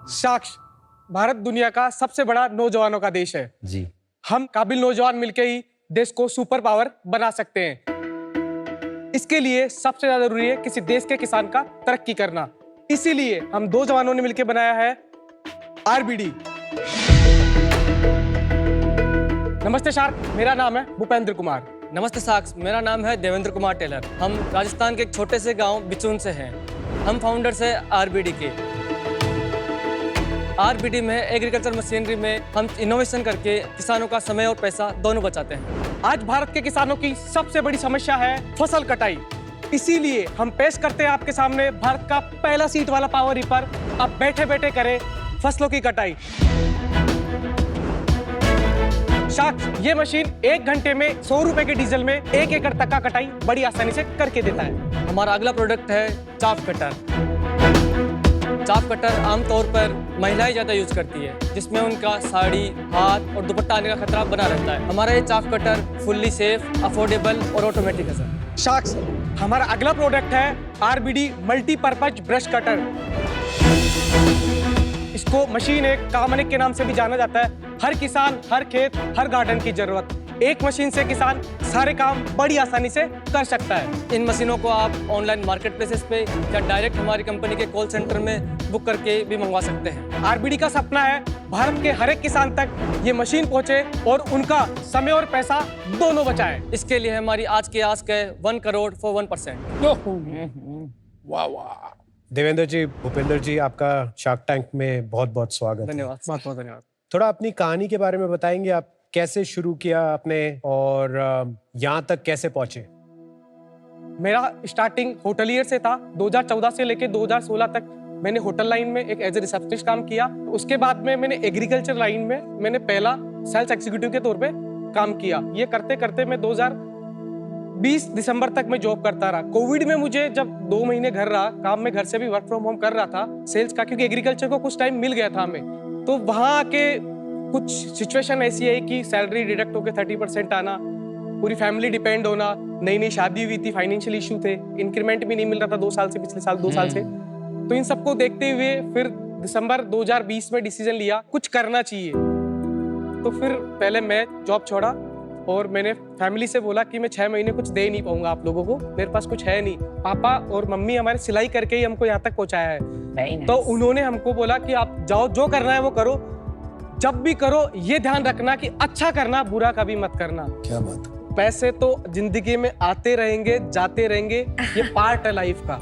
साक्ष, भारत दुनिया का सबसे बड़ा नौजवानों का देश है जी। हम काबिल नौजवान मिलके ही देश को सुपर पावर बना सकते हैं। इसके लिए सबसे ज्यादा जरूरी है किसी देश के किसान का तरक्की करना। इसीलिए हम दो जवानों ने मिलकर बनाया है आरबीडी। नमस्ते शार्क, मेरा नाम है भूपेंद्र कुमार। नमस्ते साक्ष, मेरा नाम है देवेंद्र कुमार टेलर। हम राजस्थान के एक छोटे से गांव बिचून से हैं। हम फाउंडर्स हैं आरबीडी के। आरबीडी में एग्रीकल्चर मशीनरी में हम इनोवेशन करके किसानों का समय और पैसा दोनों बचाते हैं। आज भारत के किसानों की सबसे बड़ी समस्या है फसल कटाई। इसीलिए हम पेश करते हैं आपके सामने भारत का पहला सीट वाला पावर रीपर। अब बैठे बैठे करें फसलों की कटाई। साक्ष, ये मशीन 1 घंटे में 100 रुपए के डीजल में 1 एकड़ तक का कटाई बड़ी आसानी से करके देता है। हमारा अगला प्रोडक्ट है चाफ कटर। चाफ कटर आमतौर पर महिलाएं ज़्यादा यूज करती है, जिसमें उनका साड़ी, हाथ और दुपट्टा आने का खतरा बना रहता है। हमारा ये chaff cutter fully safe, affordable और ऑटोमेटिक है सर। साक्ष, हमारा अगला प्रोडक्ट है आरबीडी मल्टीपर्पज ब्रश कटर। इसको मशीन एक कामनिक के नाम से भी जाना जाता है। हर किसान, हर खेत, हर गार्डन की जरूरत। एक मशीन से किसान सारे काम बड़ी आसानी से कर सकता है। इन मशीनों को आप ऑनलाइन मार्केट प्लेसेस पे या डायरेक्ट हमारी कंपनी के कॉल सेंटर में बुक करके भी मंगवा सकते हैं। आरबीडी का सपना है भारत के हर एक किसान तक ये मशीन पहुंचे और उनका समय और पैसा दोनों बचाए। इसके लिए हमारी आज की आस्क है 1 करोड़ for 1%। वाह वाह। देवेंद्र जी, भूपेंद्र जी, आपका शार्क टैंक में बहुत बहुत स्वागत। धन्यवाद। बहुत बहुत धन्यवाद। थोड़ा अपनी कहानी के बारे में बताएंगे, आप कैसे शुरू किया आपने और यहाँ तक कैसे पहुंचे? मेरा स्टार्टिंग होटलियर से था। 2014 से लेके 2016 तक मैंने होटल लाइन में एक एज ए रिसेप्शनिस्ट काम किया। उसके बाद में मैंने एग्रीकल्चर लाइन में मैंने पहला सेल्स एग्जीक्यूटिव के तौर पे काम किया। ये करते करते मैं 2020 दिसंबर तक मैं जॉब करता रहा। कोविड में मुझे जब 2 महीने घर रहा, काम में घर से भी वर्क फ्रॉम होम कर रहा था सेल्स का, क्योंकि एग्रीकल्चर को कुछ टाइम मिल गया था हमें। तो वहाँ आके कुछ सिचुएशन ऐसी है कि सैलरी डिडक्ट होकर 30% आना, पूरी फैमिली डिपेंड होना, नई नई शादी हुई थी, फाइनेंशियल इशू थे, इंक्रीमेंट भी नहीं मिल रहा था 2 साल से, पिछले साल 2 साल से। तो इन सबको देखते हुए फिर दिसंबर 2020 में डिसीजन लिया कुछ करना चाहिए। तो फिर पहले मैं जॉब छोड़ा और मैंने फैमिली से बोला कि मैं 6 महीने कुछ दे नहीं पाऊंगा आप लोगों को, मेरे पास कुछ है नहीं। पापा और मम्मी हमारे सिलाई करके ही हमको यहाँ तक पहुँचाया है। तो उन्होंने हमको बोला कि आप जाओ, जो करना है वो करो, जब भी करो ये ध्यान रखना कि अच्छा करना, बुरा कभी मत करना। क्या बात। पैसे तो जिंदगी में आते रहेंगे, जाते रहेंगे, ये पार्ट है लाइफ का।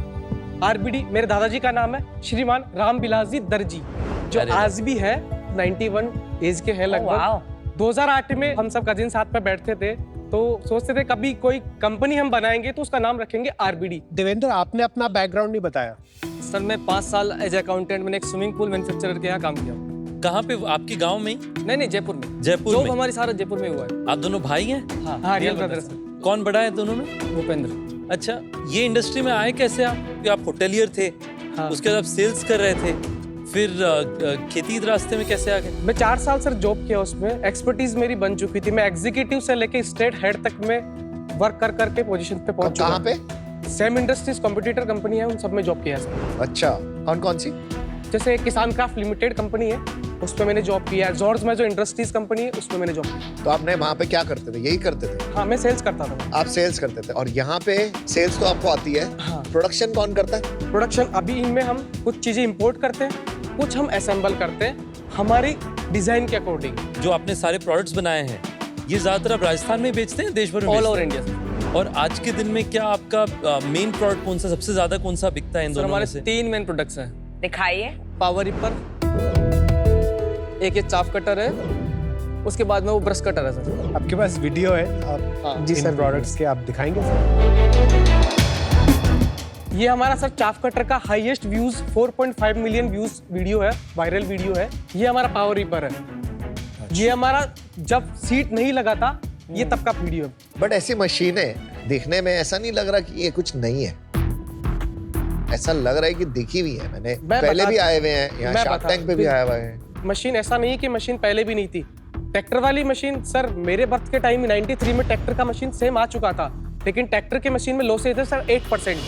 आरबीडी, मेरे दादाजी का नाम है श्रीमान रामबिलास जी दर्जी, जो आज भी है 91 एज के हैं लगभग। 2008 में हम सब कजिन साथ में बैठते थे तो सोचते थे कभी कोई कंपनी हम बनाएंगे तो उसका नाम रखेंगे आरबीडी। देवेंद्र, आपने अपना बैकग्राउंड नहीं बताया। सर मैं 5 साल एज अकाउंटेंट मैंने एक स्विमिंग पूल मैन्युफैक्चरर के यहाँ काम किया। कहाँ पे? आपके गांव में? नहीं, जयपुर में। जयपुर जॉब में? हमारी सारा जयपुर में हुआ है। आप दोनों भाई हैं? हाँ, रियल ब्रदर्स। कौन बड़ा है दोनों में? भूपेंद्र। अच्छा, ये इंडस्ट्री में आए कैसे आप? कि आप होटलियर थे, हाँ। उसके बाद आप सेल्स कर रहे थे, फिर खेती के रास्ते में कैसे आ गए? मैं 4 साल सर जॉब किया, उसमें एक्सपर्टीज मेरी बन चुकी थी। मैं एग्जीक्यूटिव से लेके स्टेट हेड तक में वर्क कर करके पोजीशन पे पहुंच चुका। कहाँ पे? सेम इंडस्ट्रीज कॉम्पिटिटर कंपनी है, उन सब में जॉब किया है सर। अच्छा, कौन कौन सी? जैसे किसान क्राफ्ट लिमिटेड कंपनी है, उसमें मैंने जॉब किया है। जॉर्ज में जो इंडस्ट्रीज कंपनी है, उसमें मैंने जॉब किया। तो आपने वहाँ पे क्या करते थे? यही करते थे? हाँ, मैं सेल्स करता था। आप सेल्स करते थे और यहाँ पे सेल्स तो आपको आती है। हाँ। प्रोडक्शन कौन करता है? प्रोडक्शन अभी इनमें हम कुछ चीजें इंपोर्ट करते हैं, कुछ हम असेंबल करते हैं हमारी डिजाइन के अकॉर्डिंग। जो आपने सारे प्रोडक्ट्स बनाए हैं, ये ज्यादातर आप राजस्थान में बेचते हैं, देश भर में ऑल बेचते ओवर हैं? India sir. और आज के दिन में क्या आपका मेन प्रोडक्ट कौन सा, सबसे ज्यादा कौन सा बिकता है इन सर दोनों हमारे में से? 3 मेन प्रोडक्ट्स हैं। दिखाइए। पावर रिपर, एक ये चाफ कटर है, उसके बाद में वो ब्रश कटर है सर। आपके पास वीडियो है, आप हाँ, जी इन सर, प्रोडक्ट्स के आप दिखाएंगे सर? ये हमारा सर चाफ कटर का highest views 4.5 million views video है, वायरल वीडियो है। ये हमारा पावर रीपर है। ये हमारा जब सीट नहीं लगा था, ये तब का वीडियो है। बट ऐसी मशीनें देखने में ऐसा नहीं लग रहा कि ये कुछ नहीं है, ऐसा लग रहा है कि दिखी हुई है। मैंने पहले भी आए हुए हैं यहाँ, शार्क टैंक पे भी आए हुए हैं। मशीन ऐसा नहीं कि मशीन पहले भी नहीं थी। ट्रैक्टर वाली मशीन सर मेरे बर्थ के टाइम 93 में ट्रैक्टर का मशीन सेम आ चुका था, लेकिन ट्रैक्टर के मशीन में लॉसेज है सर 8%।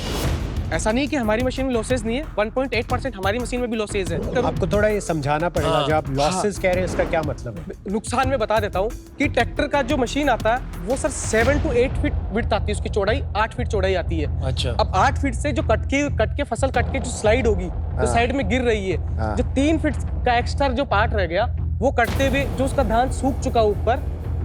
ऐसा नहीं कि हमारी मशीन में लॉसेज नहीं है, 1.8% हमारी मशीन में भी लॉसेज है। तो आपको थोड़ा ये समझाना पड़ेगा, हाँ, जब आप लॉसेस कह रहे हैं इसका क्या मतलब है? नुकसान में बता देता हूँ कि ट्रैक्टर का जो मशीन आता है वो सर 7 to 8 फीट विड्थ आती है, उसकी चौड़ाई 8 फीट चौड़ाई आती है। अच्छा। अब 8 फीट से जो कट के फसल कट के जो स्लाइड होगी तो साइड में गिर रही है, हाँ। जो 3 फीट का एक्स्ट्रा जो पार्ट रह गया वो कटते हुए जो उसका धान सूख चुका ऊपर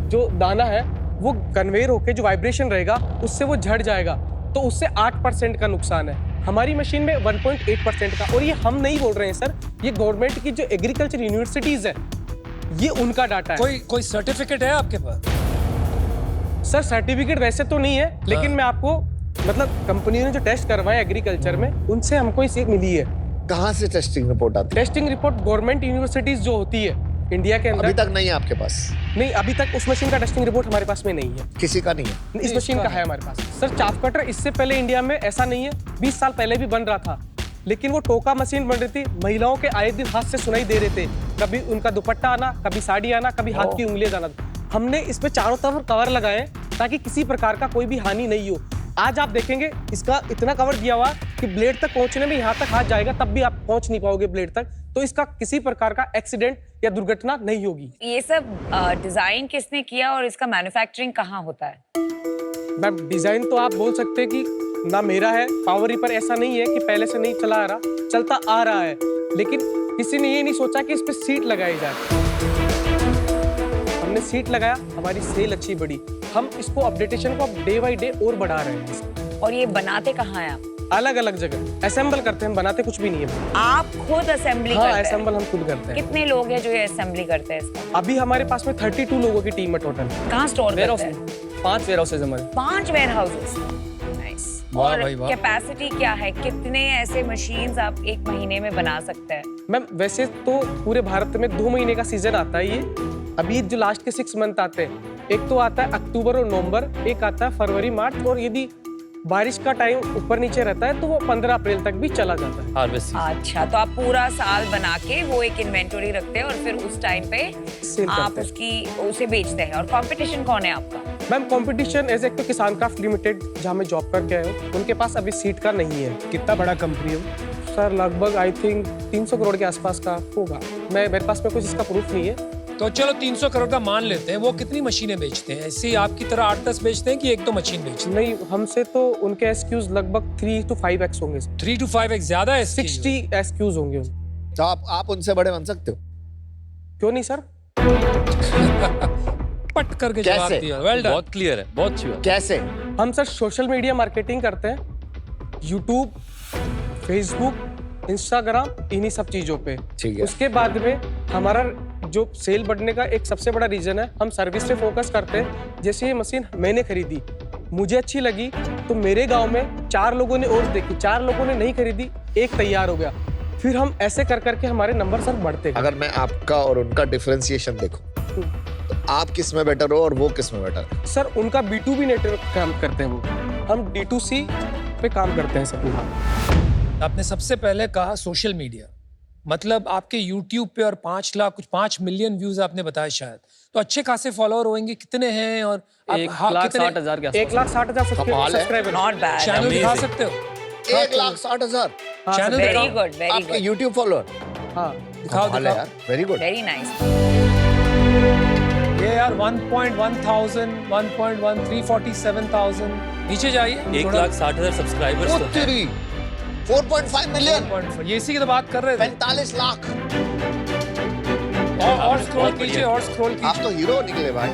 जो दाना है वो कन्वेयर होके जो वाइब्रेशन रहेगा उससे वो झड़ जाएगा, तो उससे 8% का नुकसान है। हमारी मशीन में 1.8% का, और ये हम नहीं बोल रहे हैं सर, ये गवर्नमेंट की जो एग्रीकल्चर यूनिवर्सिटीज है ये उनका डाटा है। कोई सर्टिफिकेट है आपके पास? सर सर्टिफिकेट वैसे तो नहीं है, लेकिन मैं आपको मतलब कंपनी ने जो टेस्ट करवाए एग्रीकल्चर में उनसे हमको ये मिली है। कहाँ से टेस्टिंग रिपोर्ट आती है? टेस्टिंग रिपोर्ट गवर्नमेंट यूनिवर्सिटीज जो होती है इंडिया के अंदर अभी तक नहीं है आपके पास? नहीं, अभी तक उस मशीन का टेस्टिंग रिपोर्ट हमारे पास में नहीं है। किसी का नहीं है? इस मशीन का है हमारे पास। सर चाफ कटर इससे पहले इंडिया में ऐसा नहीं है, 20 साल पहले भी बन रहा था, लेकिन वो टोका मशीन बन रही थी, महिलाओं के आए दिन हाथ से सुनाई दे रहे थे, कभी उनका दुपट्टा आना, कभी साड़ी आना, कभी हाथ की उंगलियां जाना। हमने इस पे चारों तरफ कवर लगाए ताकि किसी प्रकार का कोई भी हानि नहीं हो। आज आप देखेंगे इसका इतना कवर दिया हुआ कि ब्लेड तक पहुंचने में यहाँ तक हाथ जाएगा तब भी आप पहुंच नहीं पाओगे ब्लेड तक, तो इसका किसी प्रकार का एक्सीडेंट या दुर्घटना नहीं होगी। ये सब डिजाइन किसने किया और इसका मैन्युफैक्चरिंग कहाँ होता है? मैम डिजाइन तो आप बोल सकते हैं कि ना मेरा है, पावर रिपर ऐसा नहीं है कि पहले से नहीं चला आ रहा, चलता आ रहा है, लेकिन किसी ने ये नहीं सोचा कि इस पे सीट लगाई जाए। हमने सीट लगाया, हमारी सेल अच्छी बढ़ी, हम इसको अपडेटेशन को अब डे बाई डे और बढ़ा रहे हैं। और ये बनाते कहाँ हैं आप? अलग अलग जगह असेंबल करते हैं, बनाते कुछ भी नहीं है। आप खुद असेंबली हाँ, करते हैं? असेंबल हम खुद करते हैं। कितने लोग हैं जो ये असेंबली करते हैं इसका? अभी हमारे पास में 32 लोगों की टीम है टोटल। कहाँ स्टोर वेयर करते हाउस हैं? में 5 वेयर हाउसेज हमारे। 5 वेयर हाउसेस। नाइस। वाह और भाई वाह। कैपेसिटी क्या है? कितने ऐसे मशीन्स आप एक महीने में बना सकते हैं? मैम वैसे तो पूरे भारत में 2 महीने का सीजन आता है ये। अभी जो लास्ट के 6 मंथ आते हैं, एक तो आता है अक्टूबर और नवंबर, एक आता है फरवरी मार्च, और यदि बारिश का टाइम ऊपर नीचे रहता है तो वो 15 अप्रैल तक भी चला जाता है। हार्वेस्ट। अच्छा, तो आप पूरा साल बना के वो एक इन्वेंटरी रखते हैं और फिर उस टाइम पे सेल आप करते हैं। उसे बेचते हैं। और कंपटीशन कौन है आपका? मैम कंपटीशन एज एक तो किसान क्राफ्ट लिमिटेड जहाँ मैं जॉब करके आया हूँ, उनके पास अभी सीट का नहीं है। कितना बड़ा कंपनी है? सर लगभग आई थिंक 300 करोड़ के आसपास का होगा। मेरे पास में कुछ इसका प्रूफ नहीं है। तो चलो 300 करोड़ का मान लेते हैं, वो कितनी मशीनें बेचते हैं? ऐसे ही आपकी तरह 8-10 बेचते हैं कि 1-2 मशीन बेचते हैं? नहीं, हमसे तो उनके एसक्यूज लगभग 3 to 5x होंगे। 3 to 5x ज्यादा है? 60 एसक्यूज होंगे। तो आप उनसे बड़े बन सकते हो? क्यों नहीं सर? पट करके कैसे? जवाब दिया। Well done. बहुत क्लियर है, बहुत अच्छी बात। कैसे? हम सर सोशल मीडिया मार्केटिंग करते हैं, यूट्यूब, फेसबुक, इंस्टाग्राम, इन्हीं सब चीजों पे। ठीक है। उसके बाद में हमारा जो सेल बढ़ने का एक सबसे बड़ा रीजन है, हम सर्विस पे फोकस करते हैं। जैसे ये मशीन मैंने खरीदी, मुझे अच्छी लगी, तो मेरे गांव में 4 लोगों ने और देखी, 4 लोगों ने नहीं खरीदी, एक तैयार हो गया। फिर हम ऐसे कर करके हमारे नंबर सर बढ़ते गए। अगर मैं आपका और उनका डिफरेंशिएशन देखूं, तो आप किस में बेटर हो और वो किस में बेटर है? सर उनका B2B नेटवर्क काम करते हैं वो, हम D2C पे काम करते हैं सर। पूरा आपने सबसे पहले कहा सोशल मीडिया, मतलब आपके YouTube पे और 5 मिलियन व्यूज आपने बताया शायद, तो अच्छे खासे फॉलोअर होंगे। कितने हैं? और आप 1,60,000 के आसपास। 1,60,000 कमाल है। सब्सक्राइबर। Not bad. चैनल दिखा सकते हो? 1,60,000 चैनल वेरी दिखाओ। गुड, वेरी आपके गुड, YouTube फॉलोअर? हाँ, दिखाओ कमाल है दिखाओ। यार, वेरी गुड। Very nice. ये यार 1.1,000, 1.1, 347,000। नीचे जाइए। 1,60,000 सब्सक्राइबर्स तो हैं। तेरी 4.5 मिलियन, 1.4, ये इसी की तो बात कर रहे थे। 45 लाख। और स्क्रॉल कीजिए, और स्क्रॉल आप कीजिए। तो हीरो निकले भाई।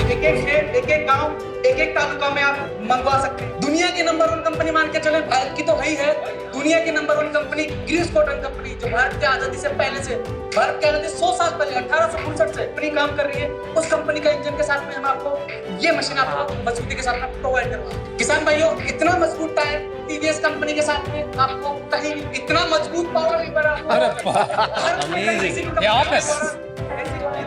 एक एक शहर, एक एक गांव, एक एक तालुका में आप मंगवा सकते हैं। दुनिया की नंबर 1 कंपनी मान के चले, भारत की तो है ही है। दुनिया की number 1 company Greaves Cotton company, जो भारत की आजादी से पहले से, भारत की आजादी 100 साल पहले 1865 से अपनी काम कर रही है। उस कंपनी का इंजन के साथ में हम आपको ये मशीन आपको मजबूती के साथ में प्रोवाइड करवा। किसान भाइयों, इतना मजबूत टायर टीवीएस कंपनी के साथ में आपको कहीं भी इतना मजबूत पावर लीवर आपको ये आप है।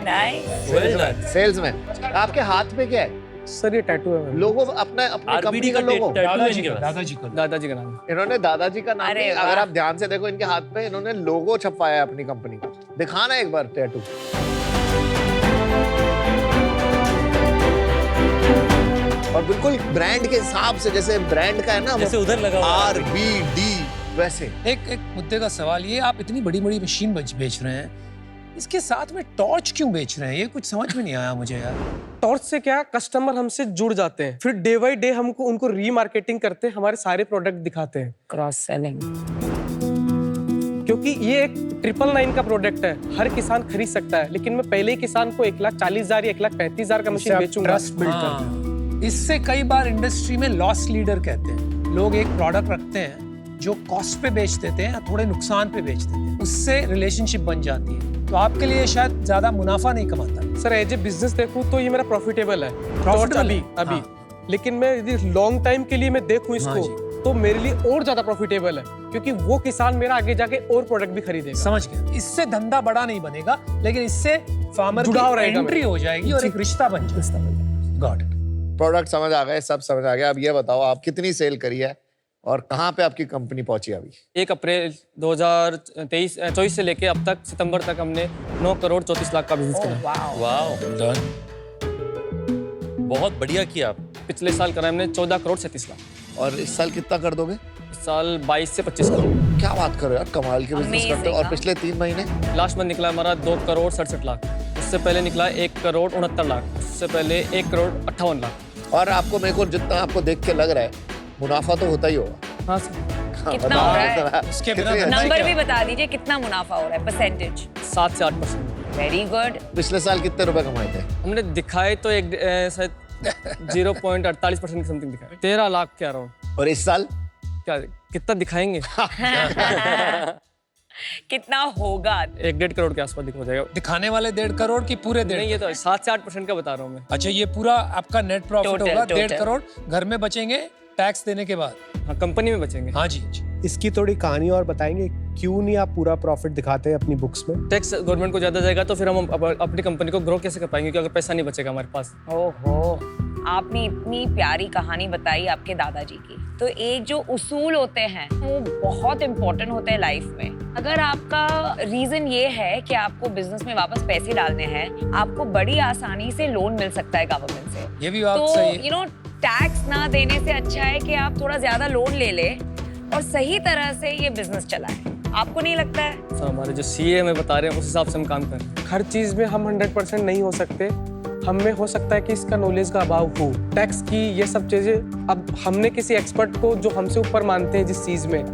नाइस। Well done. सेल्स में आपके हाथ में क्या है? सर ये टैटू है मेरा। लोगो अपने अपनी कंपनी RBD का का लोगो। टैटू है इनके पास। दादाजी को। दादाजी का नाम है। इन्होंने दादाजी का नाम अरे नहीं, वाह। अगर आप ध्यान से देखो इनके हाथ पे इन्होंने लोगो छपवाया है अपनी कंपनी का। दिखाना एक बार टैटू। और बिल्कुल ब्रांड के हिसाब से, जैसे ब्रांड का है ना, जैसे उधर लगा हुआ है। RBD वैसे। एक मुद्दे का सवाल, ये आप इतनी बड़ी बड़ी मशीन बेच रहे हैं, इसके साथ में टॉर्च क्यों बेच रहे हैं? ये कुछ समझ में नहीं आया मुझे यार। टॉर्च से क्या, कस्टमर हमसे जुड़ जाते हैं, फिर डे बाई डे हमको उनको रीमार्केटिंग करते हैं, हमारे सारे प्रोडक्ट दिखाते हैं। Cross selling. क्योंकि ये एक 999 का प्रोडक्ट है, हर किसान खरीद सकता है, लेकिन मैं पहले ही किसान को 1,40,000 या 1,35,000 का मशीन बेचूंगा। ट्रस्ट बिल्ड करते हैं। इससे कई बार इंडस्ट्री में लॉस लीडर कहते हैं। लोग एक प्रोडक्ट रखते हैं जो कॉस्ट पे बेच देते हैं या थोड़े नुकसान पे बेच देते हैं, उससे रिलेशनशिप बन जाती है। तो आपके लिए शायद ज्यादा मुनाफा नहीं कमाता। सर एज ए बिजनेस देखूं तो ये मेरा प्रॉफिटेबल है, Profitable अभी है? अभी हाँ। लेकिन मैं यदि लॉन्ग टाइम के लिए मैं देखूं हाँ इसको, जी। तो मेरे लिए और ज्यादा प्रॉफिटेबल है, क्योंकि वो किसान मेरा आगे जाके और प्रोडक्ट भी खरीदेगा। समझ गया। इससे धंधा बड़ा नहीं बनेगा, लेकिन इससे फार्मर जुड़ाव की रहेगा एंट्री हो जाएगी और एक रिश्ता बन जाएगा। Got it. प्रोडक्ट समझ आ गए, सब समझ आ गया। अब ये बताओ आप कितनी सेल करी है और कहाँ पे आपकी कंपनी पहुंची अभी? 1 अप्रैल 2024 से लेके अब तक सितंबर तक हमने 9 करोड़ 34 लाख का बिजनेस करा। Wow, done. बहुत बढ़िया किया आप। पिछले साल करा हमने 14 करोड़ 37 लाख। और इस साल कितना कर दोगे? इस साल 22 से 25 करोड़। क्या बात कर रहे हो यार, कमाल के बिजनेस करते हो। और Amazing, पिछले 3 महीने? लास्ट मंथ निकला हमारा 2 करोड़ 67 लाख। उससे पहले निकला 1 करोड़ 69 लाख। उससे पहले 1 करोड़ 58 लाख। और आपको, मेरे को जितना आपको देख के लग रहा है, मुनाफा तो होता ही होगा। हाँ सर, कितना हो रहा है? उसके बिना कितनी- धंधा नंबर क्या? भी बता दीजिए, कितना मुनाफा हो रहा है, परसेंटेज? 7 से 8%। Very good. पिछले साल कितने रुपए कमाए थे? हमने दिखाए तो एक शायद 0.48% की समथिंग दिखाए। 13 लाख के अराउंड। और इस साल? क्या कितना दिखाएंगे? कितना होगा? 1-1.5 करोड़ के आसपास हो जाएगा। दिखाने वाले 1.5 करोड़ की पूरे नहीं, 1.5? ये तो 7 से 8% का बता रहा हूँ मैं। अच्छा, ये पूरा आपका नेट प्रॉफिट Total, होगा 1.5 total। करोड़ घर में बचेंगे टैक्स देने के बाद? हाँ, कंपनी में बचेंगे। हाँ जी, जी। इसकी थोड़ी कहानी और बताएंगे, क्यों नहीं आप पूरा प्रॉफिट दिखाते हैं अपनी बुक्स में? टैक्स गवर्नमेंट को ज्यादा जाएगा तो फिर हम अपनी कंपनी को ग्रो कैसे कर पाएंगे, क्योंकि अगर पैसा नहीं बचेगा हमारे पास। ओहो, आपने इतनी प्यारी कहानी बताई आपके दादाजी की। तो एक जो उसूल होते हैं वो बहुत इंपॉर्टेंट होते हैं लाइफ में। अगर आपका रीजन ये है कि आपको बिजनेस में वापस पैसे डालने हैं, आपको बड़ी आसानी से लोन मिल सकता है गवर्नमेंट से। ये भी बात तो सही है। यू नो, टैक्स ना देने से अच्छा है कि आप थोड़ा ज्यादा लोन ले ले और सही तरह से ये बिजनेस चलाएं। आपको नहीं लगता है? सर हमारे जो सीए हमें बता रहे हैं उस हिसाब से हम काम कर रहे हैं। हर चीज में हम 100% नहीं हो सकते, हम में हो सकता है कि इसका नॉलेज का अभाव हो, टैक्स की ये सब चीजें। अब हमने किसी एक्सपर्ट को जो हमसे ऊपर मानते हैं जिस चीज में,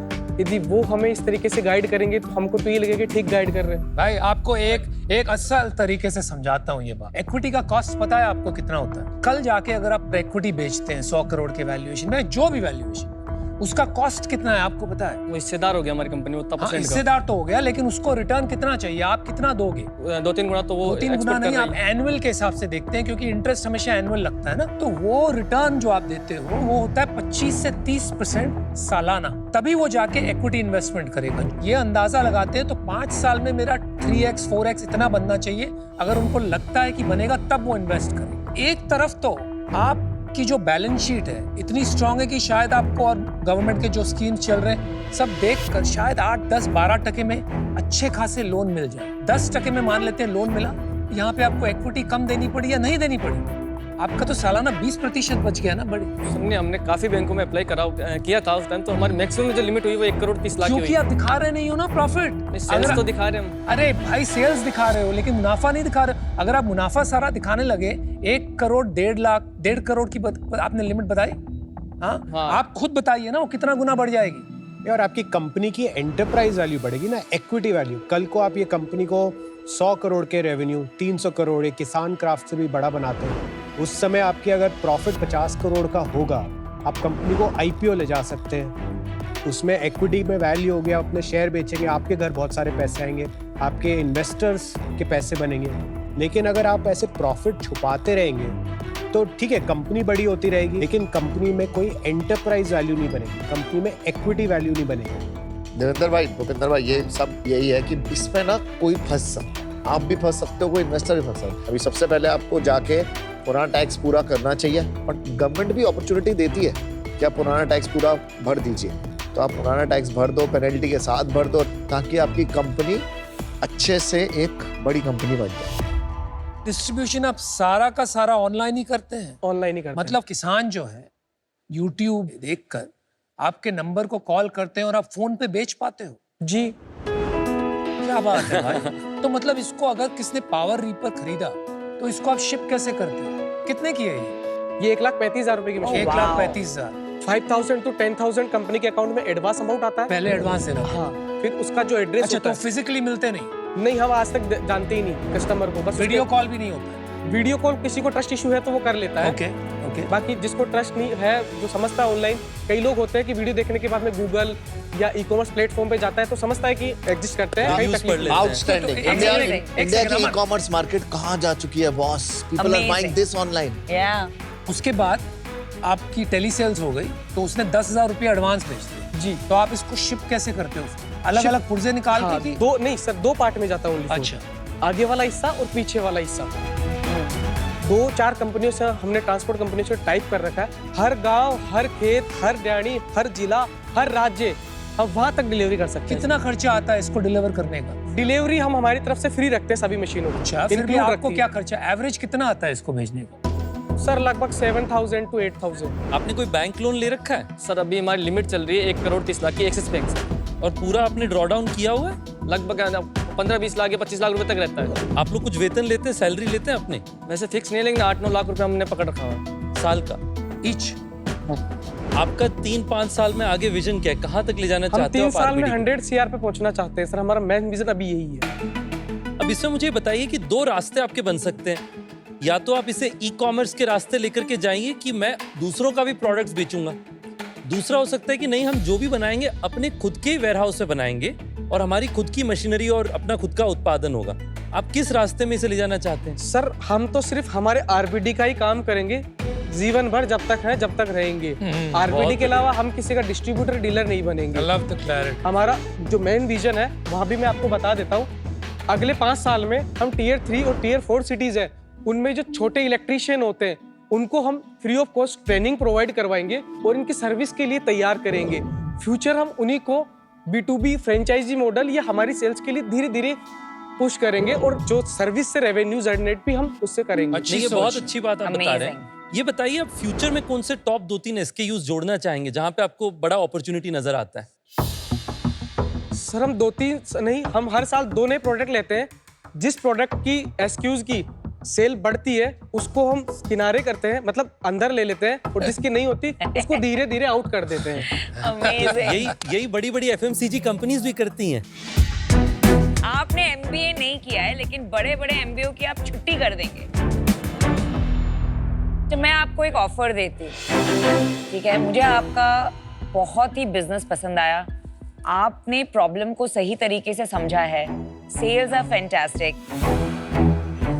यदि वो हमें इस तरीके से गाइड करेंगे तो हमको तो ये लगेगा कि ठीक गाइड कर रहे हैं। भाई आपको एक असल तरीके से समझाता हूँ ये बात। इक्विटी का कॉस्ट पता है आपको कितना होता है? कल जाके अगर आप इक्विटी बेचते हैं 100 करोड़ के वैल्यूएशन में, जो भी वैल्यूएशन, उसका कॉस्ट कितना है आपको पता है? वो हिस्सेदार हो गया हमारी कंपनी में उतना हाँ, परसेंट का। हिस्सेदार तो हो गया, लेकिन उसको रिटर्न कितना चाहिए? आप कितना दोगे? 2-3 गुना तो वो 2-3 गुना expect नहीं, कर आप रही है। एनुअल के हिसाब से देखते हैं, क्योंकि इंटरेस्ट हमेशा एनुअल लगता है ना। तो वो रिटर्न जो आप देते हो वो होता है 25 से 30% सालाना। तभी वो जाके इक्विटी इन्वेस्टमेंट करेगा। ये अंदाजा लगाते हैं तो 5 साल में मेरा 3x 4x इतना बनना चाहिए। अगर उनको लगता है कि बनेगा तब वो इन्वेस्ट करें। एक तरफ तो आपकी जो बैलेंस शीट है इतनी स्ट्रांग है कि शायद आपको, और गवर्नमेंट के जो स्कीम्स चल रहे हैं सब देखकर शायद 8, 10, 12% में अच्छे खासे लोन मिल जाए। 10% में मान लेते हैं लोन मिला, यहाँ पे आपको इक्विटी कम देनी पड़ी या नहीं देनी पड़ी, आपका तो सालाना 20% बच गया ना। बड़ी हमने काफी बैंकों में अप्लाई किया था उस टाइम, तो हमारी मैक्सिमम जो लिमिट हुई वो 1 करोड़ 30 लाख की क्योंकि हुई। आप दिखा रहे नहीं हो ना प्रॉफिट। सेल्स तो दिखा रहे हैं हम। अरे भाई, सेल्स दिखा रहे हो लेकिन मुनाफा नहीं दिखा रहे हो। अगर आप मुनाफा सारा दिखाने लगे, 1 करोड़ 1.5 लाख 1.5 करोड़ की आपने लिमिट बताई। हाँ, आप खुद बताइए ना वो कितना गुना बढ़ जाएगी। और आपकी कंपनी की एंटरप्राइज वैल्यू बढ़ेगी ना, इक्विटी वैल्यू। कल को आप ये कंपनी को 100 करोड़ के रेवेन्यू, 300 करोड़, एक किसान क्राफ्ट से भी बड़ा बनाते हैं, उस समय आपकी अगर प्रॉफिट 50 करोड़ का होगा, आप कंपनी को आईपीओ ले जा सकते हैं। उसमें इक्विटी में वैल्यू हो गया, अपने शेयर बेचेंगे, आपके घर बहुत सारे पैसे आएंगे, आपके इन्वेस्टर्स के पैसे बनेंगे। लेकिन अगर आप ऐसे प्रॉफिट छुपाते रहेंगे तो ठीक है, कंपनी बड़ी होती रहेगी, लेकिन कंपनी में कोई एंटरप्राइज वैल्यू नहीं बनेगी, कंपनी में इक्विटी वैल्यू नहीं बनेगी। देवेंद्र भाई, भूपेंद्र भाई, ये सब यही है कि इसमें ना कोई फंस सकता है। आप भी फंस सकते हो, कोई इन्वेस्टर भी फंस सकता है। अभी सबसे पहले आपको जाके पुराना टैक्स पूरा करना चाहिए, और गवर्नमेंट भी अपॉर्चुनिटी देती है कि आप पुराना टैक्स पूरा भर दीजिए। तो आप पुराना टैक्स भर दो, पेनल्टी के साथ भर दो, ताकि आपकी कंपनी अच्छे से एक बड़ी कंपनी बन जाए। डिस्ट्रीब्यूशन आप सारा का सारा ऑनलाइन ही करते हैं? ऑनलाइन ही करते हैं। मतलब किसान जो है YouTube देखकर आपके नंबर को कॉल करते हैं और आप फोन पे बेच पाते हो? जी, क्या बात है भाई। तो मतलब इसको अगर किसने पावर रीपर खरीदा तो इसको आप शिप कैसे करते हो? कितने की है ये? 1,35,000 रुपए की मशीन। 1,35,000। 5,000 to 10,000 कंपनी के अकाउंट में एडवांस अमाउंट आता है। पहले एडवांस देना। हाँ, फिर उसका जो एड्रेस अच्छा, होता तो फिजिकली मिलते नहीं? है, नहीं हम आज तक जानते ही नहीं कस्टमर को, बस वीडियो कॉल भी नहीं होता? वीडियो कॉल किसी को ट्रस्ट इशू है तो वो कर लेता है। Okay okay. बाकी जिसको ट्रस्ट नहीं है, जो समझता है ऑनलाइन, कई लोग होते हैं कि वीडियो देखने के बाद में गूगल या ई कॉमर्स प्लेटफॉर्म पे जाता है तो समझता है कि एग्जिस्ट करते हैं, कहीं Use तकलीफ पढ़ नहीं। लेते हैं। आउटस्टैंडिंग। एक इंडिया second, इंडिया एक की second, ई कॉमर्स मार्केट कहाँ जा चुकी है boss? People are buying Amazing. This online. उसके बाद आपकी टेली सेल्स हो गई तो उसने 10,000 रुपये एडवांस भेज दिए जी। तो आप इसको शिप कैसे करते हो? अलग अलग पुर्जे निकाल हाँ, के? दो नहीं सर, 2 पार्ट में जाता हूँ। अच्छा। आगे वाला हिस्सा और पीछे वाला हिस्सा। 2-4 कंपनियों से हमने ट्रांसपोर्ट कंपनी से टाइप कर रखा है। हर गांव, हर खेत, हर डाणी, हर जिला, हर राज्य हम वहां तक डिलीवरी कर सकते हैं। कितना खर्चा आता है इसको डिलीवर करने का? डिलीवरी हम हमारी तरफ से फ्री रखते हैं सभी मशीनों को। अच्छा, फिर भी Include आपको रखती क्या है। खर्चा, एवरेज कितना आता है इसको भेजने का? सर लगभग 7,000 to 8,000। आपने कोई बैंक लोन ले रखा है सर अभी हमारी लिमिट चल रही है 1,30,00,000 की एक्सिस बैंक से। और पूरा आपने ड्रॉ डाउन किया हुआ है? लगभग 15-20 लाख या 25 लाख रुपए तक रहता है। आप लोग कुछ वेतन लेते हैं, सैलरी लेते हैं अपने वैसे फिक्स नहीं, लेकिन 8-9 लाख रुपए हमने पकड़ रखा है साल का? ईच? आपका 3-5 साल में आगे विजन क्या है? कहाँ तक ले जाना हम चाहते हो 3 आप साल में RBD को? 100 CR पे पहुंचना चाहते हैं सर। हमारा मेन विजन अभी यही है। अब इसमें मुझे बताइए कि 2 रास्ते आपके बन सकते हैं। या तो आप इसे ई कॉमर्स के रास्ते लेकर के जाएंगे कि मैं दूसरों का भी प्रोडक्ट्स बेचूंगा। दूसरा हो सकता है कि नहीं, हम जो भी बनाएंगे अपने खुद के वेयर हाउस में बनाएंगे और हमारी खुद की मशीनरी और अपना खुद का उत्पादन होगा। आप किस रास्ते में इसे ले जाना चाहते हैं? सर हम तो सिर्फ हमारे आरबीडी का ही काम करेंगे जीवन भर, जब तक है जब तक रहेंगे। आरबीडी के अलावा हम किसी का डिस्ट्रीब्यूटर डीलर नहीं बनेंगे। I love the clarity. हमारा जो मेन विजन है वहाँ भी मैं आपको बता देता हूँ। अगले 5 साल में हम Tier 3 और Tier 4 सिटीज हैं, उनमें जो छोटे इलेक्ट्रीशियन होते हैं उनको हम free of cost training provide करवाएंगे और इनकी सर्विस के लिए तैयार करेंगे। फ्यूचर हम उन्हीं को B2B फ्रेंचाइजी मॉडल या हमारी सेल्स के लिए धीरे धीरे पुश करेंगे और जो सर्विस से रेवेन्यू जनरेट भी हम उससे करेंगे। अच्छी नहीं, ये सोच। बहुत अच्छी बात आप बता रहे हैं। Amazing. ये बताइए आप फ्यूचर में कौन से टॉप 2-3 SKUs जोड़ना चाहेंगे जहां पे आपको बड़ा अपॉर्चुनिटी नजर आता है? सर हम 2-3 नहीं, हम हर साल 2 नए प्रोडक्ट लेते हैं। जिस प्रोडक्ट की SKUs की सेल बढ़ती है उसको हम किनारे करते हैं, मतलब अंदर ले लेते हैं, और जिसकी नहीं होती उसको धीरे धीरे आउट कर देते हैं। यही यही बड़ी-बड़ी FMCG कंपनीज भी करती हैं। आपने MBA नहीं किया है, लेकिन बड़े बड़े MBO की आप छुट्टी कर देंगे। तो मैं आपको एक ऑफर देती हूँ, ठीक है? मुझे आपका बहुत ही बिजनेस पसंद आया। आपने प्रॉब्लम को सही तरीके से समझा है। Sales are fantastic.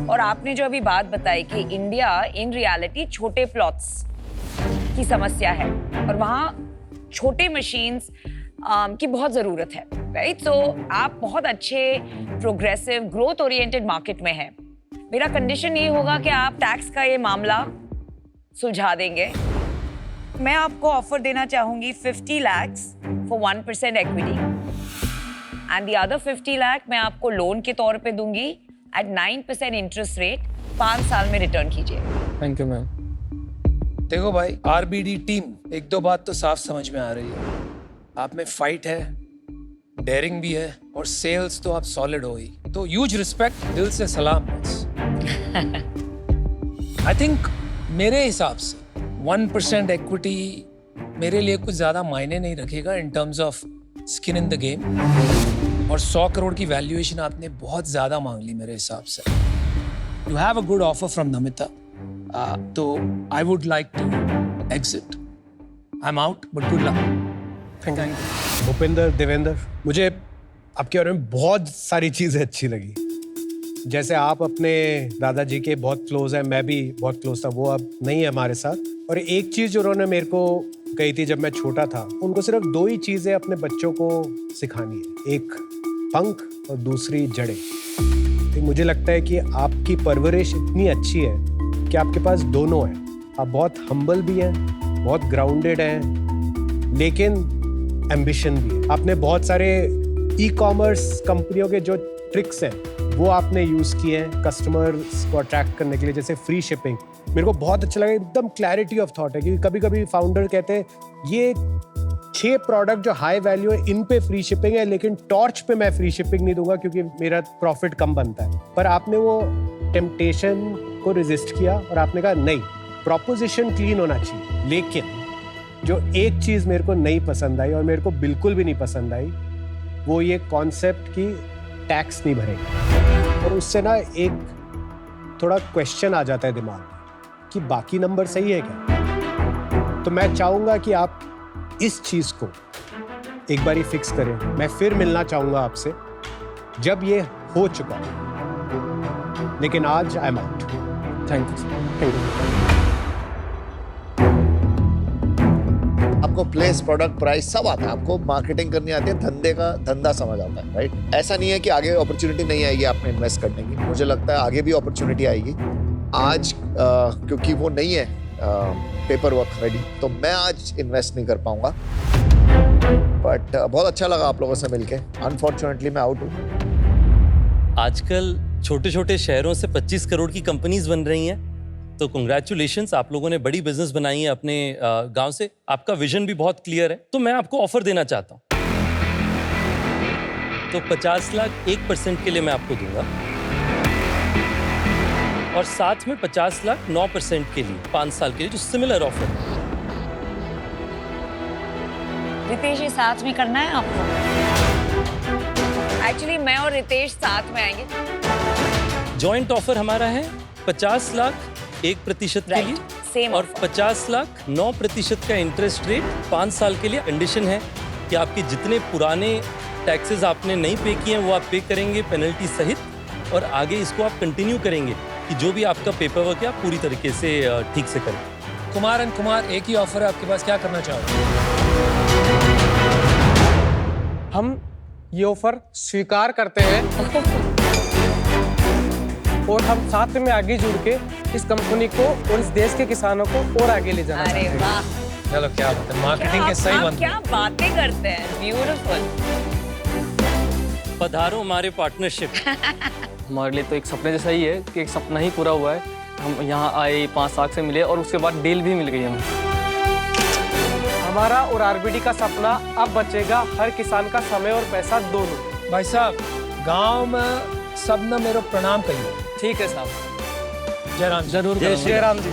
और आपने जो अभी बात बताई कि इंडिया इन रियलिटी छोटे प्लॉट्स की समस्या है और वहाँ छोटे मशीन्स की बहुत ज़रूरत है, राइट? सो आप बहुत अच्छे प्रोग्रेसिव ग्रोथ ओरिएंटेड मार्केट में हैं। मेरा कंडीशन ये होगा कि आप टैक्स का ये मामला सुलझा देंगे। मैं आपको ऑफर देना चाहूँगी 50 lakhs for 1% equity and the other 50 lakh मैं आपको लोन के तौर पे दूंगी at 9% इंटरेस्ट रेट। 5 साल में रिटर्न कीजिए। Thank you ma'am. देखो भाई, आरबीडी टीम, एक दो बात तो साफ समझ में आ रही है। आप में फाइट है, डेयरिंग भी है और सेल्स तो आप सॉलिड हो ही। तो ह्यूज रिस्पेक्ट, दिल से सलाम। आई थिंक मेरे हिसाब से 1% इक्विटी मेरे लिए कुछ ज्यादा मायने नहीं रखेगा in terms of skin in the game. और 100 करोड़ की वैल्यूएशन आपने बहुत ज्यादा मांग ली मेरे हिसाब से। You have a good offer from Namita, तो I would like to exit. I am out, but good luck. Thank you. Bhupendra, Devendra, मुझे आपके बारे में बहुत सारी चीज़ें अच्छी लगी। जैसे आप अपने दादाजी के बहुत क्लोज हैं, मैं भी बहुत क्लोज था, वो अब नहीं है हमारे साथ। और एक चीज़ जो उन्होंने मेरे को कही थी जब मैं छोटा था, उनको सिर्फ 2 ही चीज़ें अपने बच्चों को सिखानी है, एक पंख और दूसरी जड़ें। तो मुझे लगता है कि आपकी परवरिश इतनी अच्छी है कि आपके पास दोनों है। आप बहुत हम्बल भी हैं, बहुत ग्राउंडेड हैं, लेकिन एम्बिशन भी है। आपने बहुत सारे ई कॉमर्स कंपनियों के जो ट्रिक्स हैं वो आपने यूज़ किए हैं कस्टमर्स को अट्रैक्ट करने के लिए, जैसे फ्री शिपिंग। मेरे को बहुत अच्छा लगा, एकदम क्लैरिटी ऑफ थॉट है, क्योंकि कभी कभी फाउंडर कहते हैं ये 6 प्रोडक्ट जो हाई वैल्यू है इन पे फ्री शिपिंग है, लेकिन टॉर्च पे मैं फ्री शिपिंग नहीं दूंगा क्योंकि मेरा प्रॉफिट कम बनता है। पर आपने वो टेम्पटेशन को रेजिस्ट किया और आपने कहा नहीं, प्रॉपोजिशन क्लीन होना चाहिए। लेकिन जो एक चीज़ मेरे को नहीं पसंद आई और मेरे को बिल्कुल भी नहीं पसंद आई, वो ये कॉन्सेप्ट की टैक्स नहीं भरेगा। और उससे ना एक थोड़ा क्वेश्चन आ जाता है दिमाग में कि बाकी नंबर सही है क्या। तो मैं चाहूँगा कि आप इस चीज़ को एक बारी फिक्स करें। मैं फिर मिलना चाहूँगा आपसे जब ये हो चुका हो, लेकिन आज आई am out. Thank you thank you. आपको प्लेस, प्रोडक्ट, प्राइस सब आता है, आपको मार्केटिंग करनी आती है, धंधे का धंधा समझ आता है, राइट। ऐसा नहीं है कि आगे अपॉर्चुनिटी नहीं आएगी आप में इन्वेस्ट करने की, मुझे लगता है आगे भी अपॉर्चुनिटी आएगी। आज क्योंकि वो नहीं है पेपर वर्क रेडी, तो मैं आज इन्वेस्ट नहीं कर पाऊंगा। बट बहुत अच्छा लगा आप लोगों से मिलके। अनफॉर्चुनेटली मैं आउट हूँ। आजकल छोटे छोटे शहरों से 25 करोड़ की कंपनीज बन रही हैं, तो कंग्रेचुलेशंस, आप लोगों ने बड़ी बिजनेस बनाई है अपने गांव से। आपका विजन भी बहुत क्लियर है। तो मैं आपको ऑफर देना चाहता हूँ, तो 50 लाख 1% के लिए मैं आपको दूंगा, और साथ में 50 लाख 9% के लिए 5 साल के लिए, जो सिमिलर ऑफर है। रितेश, ये साथ में करना है आपको? एक्चुअली मैं और रितेश साथ में आएंगे। जॉइंट ऑफर हमारा है 50 लाख 1% के लिए, सेम और 50 लाख 9% का इंटरेस्ट रेट 5 साल के लिए। कंडीशन है कि आपके जितने पुराने टैक्सेस आपने नहीं पे किए हैं वो आप पे करेंगे पेनल्टी सहित, और आगे इसको आप कंटिन्यू करेंगे कि जो भी आपका पेपर वर्क है आप पूरी तरीके से ठीक से करें। कुमार एंड कुमार, एक ही ऑफर है आपके पास, क्या करना चाहोगे? हम ये ऑफर स्वीकार करते हैं और हम साथ में आगे जुड़ के इस कंपनी को और इस देश के किसानों को और आगे ले जाना अरे चाहते हैं। वाह, चलो क्या बात है, मार्केटिंग के सही आप बंद। क्या बातें करते हैं, ब्यूटीफुल। पधारो हमारे पार्टनरशिप। हमारे लिए तो एक सपने जैसा ही है कि एक सपना ही पूरा हुआ है। हम यहाँ आए, 5 लाख से मिले और उसके बाद डील भी मिल गई हमें। हमारा और आरबीडी का सपना अब बचेगा, हर किसान का समय और पैसा दोनों। भाई साहब, गांव में सब न मेरे प्रणाम कहिए। ठीक है साहब, जय राम। जरूर जय राम जी।